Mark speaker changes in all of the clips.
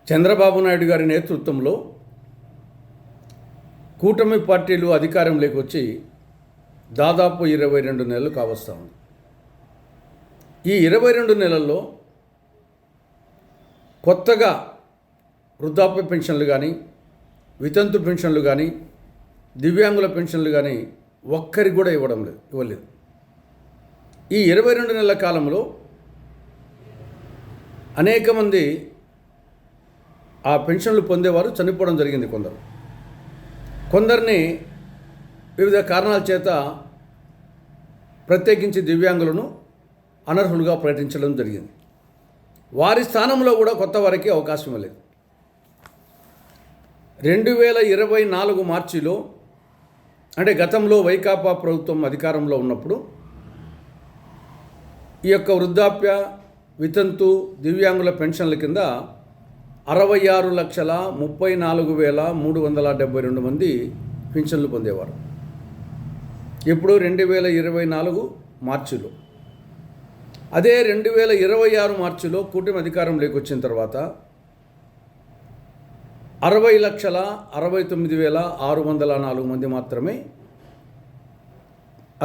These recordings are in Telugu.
Speaker 1: చంద్రబాబు నాయుడు గారి నేతృత్వంలో కూటమి పార్టీలు అధికారంలోకి వచ్చి దాదాపు 22 నెలలు కావస్తా ఉంది. ఈ 22 నెలల్లో కొత్తగా వృద్ధాప్య పెన్షన్లు కానీ, వితంతు పెన్షన్లు కానీ, దివ్యాంగుల పెన్షన్లు కానీ ఒక్కరికి కూడా ఇవ్వలేదు. ఈ 22 నెలల కాలంలో అనేక మంది ఆ పెన్షన్లు పొందేవారు చనిపోవడం జరిగింది. కొందరిని వివిధ కారణాల చేత ప్రత్యేకించి దివ్యాంగులను అనర్హులుగా ప్రకటించడం జరిగింది. వారి స్థానంలో కూడా కొత్త వారికి అవకాశం ఇవ్వలేదు. 2024 మార్చిలో, అంటే గతంలో వైకాపా ప్రభుత్వం అధికారంలో ఉన్నప్పుడు ఈ యొక్క వృద్ధాప్య, వితంతు, దివ్యాంగుల పెన్షన్ల కింద 66,34,372 మంది పింఛన్లు పొందేవారు. ఇప్పుడు 2024 మార్చిలో. అదే 2026 మార్చిలో కూటమి అధికారంలోకి వచ్చిన తర్వాత 60,69,604 మంది మాత్రమే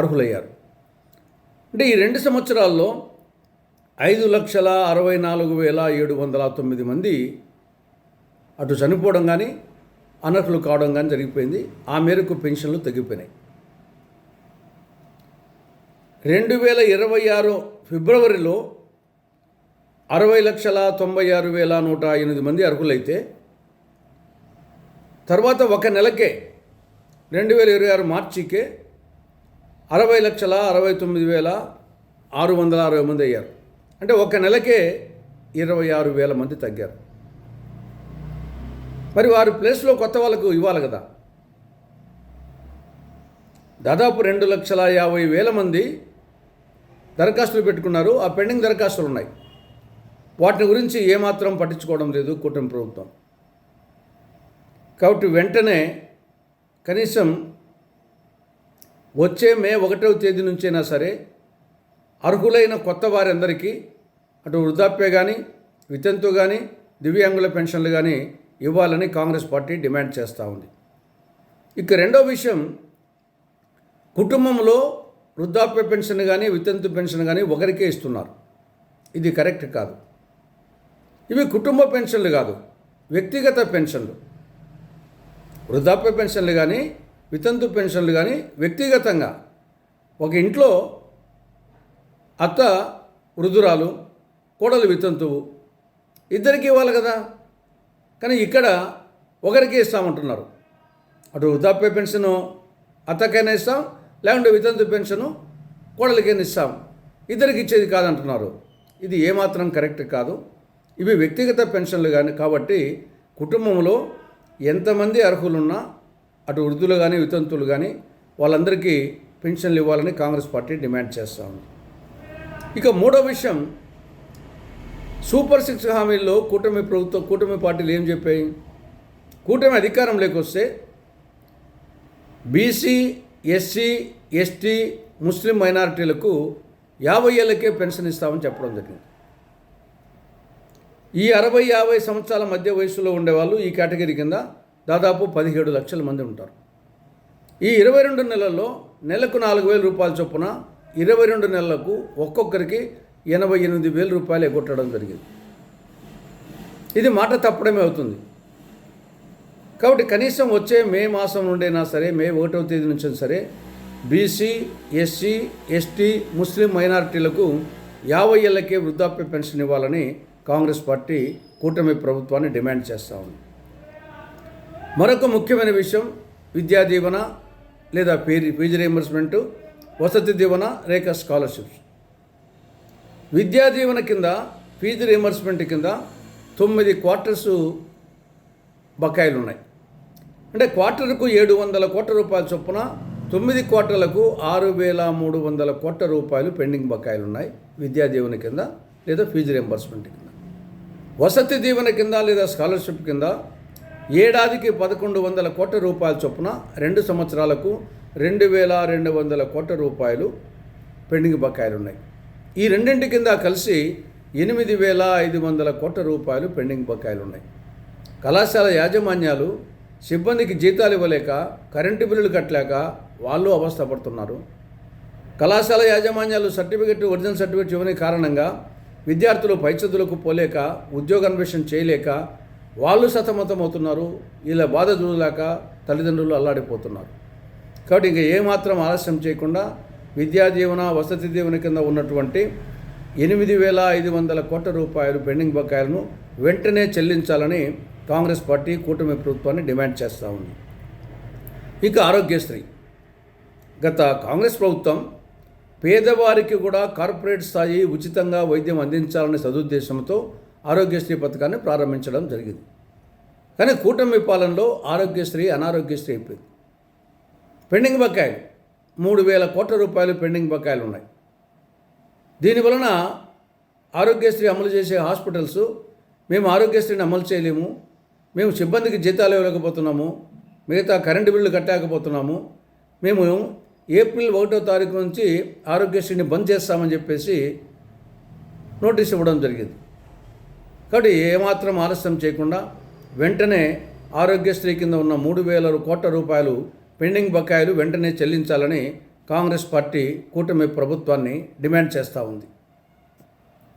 Speaker 1: అర్హులయ్యారు. అంటే ఈ 2 సంవత్సరాల్లో 5,64,709 మంది అటు చనిపోవడం కానీ, అనర్హులు కావడం కానీ జరిగిపోయింది. ఆ మేరకు పెన్షన్లు తగ్గిపోయినాయి. 2026 ఫిబ్రవరిలో 60,96,108 మంది అర్హులైతే, తర్వాత ఒక నెలకే 2026 మార్చికే 60,69,660 మంది అయ్యారు. అంటే ఒక నెలకే 26,000 మంది తగ్గారు. మరి వారి ప్లేస్లో కొత్త వాళ్ళకు ఇవ్వాలి కదా. దాదాపు 2,50,000 మంది దరఖాస్తులు పెట్టుకున్నారు. ఆ పెండింగ్ దరఖాస్తులు ఉన్నాయి. వాటి గురించి ఏమాత్రం పట్టించుకోవడం లేదు కూటమి ప్రభుత్వం. కాబట్టి వెంటనే కనీసం వచ్చే మే 1వ తేదీ నుంచైనా సరే అర్హులైన కొత్త వారందరికీ అటు వృద్ధాప్య కానీ, వితంతు కానీ, దివ్యాంగుల పెన్షన్లు కానీ ఇవ్వాలని కాంగ్రెస్ పార్టీ డిమాండ్ చేస్తూ ఉంది. ఇక రెండో విషయం, కుటుంబంలో వృద్ధాప్య పెన్షన్ కానీ, వితంతు పెన్షన్ కానీ ఒకరికే ఇస్తున్నారు. ఇది కరెక్ట్ కాదు. ఇవి కుటుంబ పెన్షన్లు కాదు, వ్యక్తిగత పెన్షన్లు. వృద్ధాప్య పెన్షన్లు కానీ, వితంతు పెన్షన్లు కానీ వ్యక్తిగతంగా ఒక ఇంట్లో అత్త వృద్ధురాలు, కోడలు వితంతువు, ఇద్దరికి ఇవ్వాలి కదా. కానీ ఇక్కడ ఒకరికి ఇస్తామంటున్నారు. అటు వృద్ధాప్య పెన్షను అత్తకైనా ఇస్తాం, లేకుంటే వితంతు పెన్షను కోడలికైనా ఇస్తాం, ఇద్దరికి ఇచ్చేది కాదంటున్నారు. ఇది ఏమాత్రం కరెక్ట్ కాదు. ఇవి వ్యక్తిగత పెన్షన్లు కానీ కాబట్టి కుటుంబంలో ఎంతమంది అర్హులున్నా అటు వృద్ధులు కానీ, వితంతువులు కానీ వాళ్ళందరికీ పెన్షన్లు ఇవ్వాలని కాంగ్రెస్ పార్టీ డిమాండ్ చేస్తూ ఉంది. ఇక మూడో విషయం, సూపర్ 6 హామీల్లో కూటమి పార్టీలు ఏం చెప్పాయి? కూటమి అధికారంలోకి వస్తే బీసీ, ఎస్సీ, ఎస్టీ, ముస్లిం మైనారిటీలకు 50 ఏళ్ళకే పెన్షన్ ఇస్తామని చెప్పడం జరిగింది. ఈ 60-50 సంవత్సరాల మధ్య వయసులో ఉండేవాళ్ళు ఈ కేటగిరీ కింద దాదాపు 17 లక్షల మంది ఉంటారు. ఈ 22 నెలల్లో నెలకు 4,000 రూపాయల చొప్పున 22 నెలలకు ఒక్కొక్కరికి 88,000 రూపాయలు ఎగ్గొట్టడం జరిగింది. ఇది మాట తప్పడమే అవుతుంది. కాబట్టి కనీసం వచ్చే మే మాసం నుండైనా సరే, మే 1వ తేదీ నుంచి సరే బీసీ, ఎస్సీ, ఎస్టీ, ముస్లిం మైనారిటీలకు 50 ఏళ్ళకే వృద్ధాప్య పెన్షన్ ఇవ్వాలని కాంగ్రెస్ పార్టీ కూటమి ప్రభుత్వాన్ని డిమాండ్ చేస్తూ ఉంది. మరొక ముఖ్యమైన విషయం, విద్యా దీవెన లేదా ఫీజు రీయింబర్స్మెంటు, వసతి దీవెన లేక స్కాలర్షిప్స్. విద్యా దీవెన కింద, ఫీజు రీయింబర్స్మెంట్ కింద 9 క్వార్టర్స్ బకాయిలు ఉన్నాయి. అంటే క్వార్టర్కు 700 కోట్ల రూపాయల చొప్పున 9 క్వార్టర్లకు 6,300 కోట్ల రూపాయలు పెండింగ్ బకాయిలు ఉన్నాయి విద్యా దీవెన కింద లేదా ఫీజు రీయింబర్స్మెంట్ కింద. వసతి దీవెన కింద లేదా స్కాలర్షిప్ కింద ఏడాదికి 1,100 కోట్ల రూపాయల చొప్పున 2 సంవత్సరాలకు 2,200 కోట్ల రూపాయలు పెండింగ్ బకాయిలు ఉన్నాయి. ఈ రెండింటి కింద కలిసి 8,500 కోట్ల రూపాయలు పెండింగ్ బకాయిలు ఉన్నాయి. కళాశాల యాజమాన్యాలు సిబ్బందికి జీతాలు ఇవ్వలేక, కరెంటు బిల్లులు కట్టలేక వాళ్ళు అవస్థపడుతున్నారు. కళాశాల యాజమాన్యాలు ఒరిజినల్ సర్టిఫికెట్ ఇవ్వని కారణంగా విద్యార్థులు పై చదువులకు పోలేక, ఉద్యోగ అన్వేషణ చేయలేక వాళ్ళు సతమతమవుతున్నారు. ఇలా బాధ చూడలేక తల్లిదండ్రులు అల్లాడిపోతున్నారు. కాబట్టి ఇంకా ఏమాత్రం ఆలస్యం చేయకుండా విద్యా దీవెన, వసతి దీవెన కింద ఉన్నటువంటి 8,500 కోట్ల రూపాయలు పెండింగ్ బకాయిలను వెంటనే చెల్లించాలని కాంగ్రెస్ పార్టీ కూటమి ప్రభుత్వాన్ని డిమాండ్ చేస్తూ ఉంది. ఇక ఆరోగ్యశ్రీ, గత కాంగ్రెస్ ప్రభుత్వం పేదవారికి కూడా కార్పొరేట్ స్థాయి ఉచితంగా వైద్యం అందించాలనే సదుద్దేశంతో ఆరోగ్యశ్రీ పథకాన్ని ప్రారంభించడం జరిగింది. కానీ కూటమి పాలనలో ఆరోగ్యశ్రీ అనారోగ్యశ్రీ అయిపోయింది. పెండింగ్ బకాయిలు 3,000 కోట్ల రూపాయలు పెండింగ్ బకాయిలు ఉన్నాయి. దీనివలన ఆరోగ్యశ్రీ అమలు చేసే హాస్పిటల్స్ మేము ఆరోగ్యశ్రీని అమలు చేయలేము, మేము సిబ్బందికి జీతాలు ఇవ్వలేకపోతున్నాము, మిగతా కరెంటు బిల్లు కట్టలేకపోతున్నాము, మేము ఏప్రిల్ 1వ తారీఖు నుంచి ఆరోగ్యశ్రీని బంద్ చేస్తామని చెప్పేసి నోటీస్ ఇవ్వడం జరిగింది. కాబట్టి ఏమాత్రం ఆలస్యం చేయకుండా వెంటనే ఆరోగ్యశ్రీ కింద ఉన్న 3,000 కోట్ల రూపాయలు పెండింగ్ బకాయిలు వెంటనే చెల్లించాలని కాంగ్రెస్ పార్టీ కూటమి ప్రభుత్వాన్ని డిమాండ్ చేస్తూ ఉంది.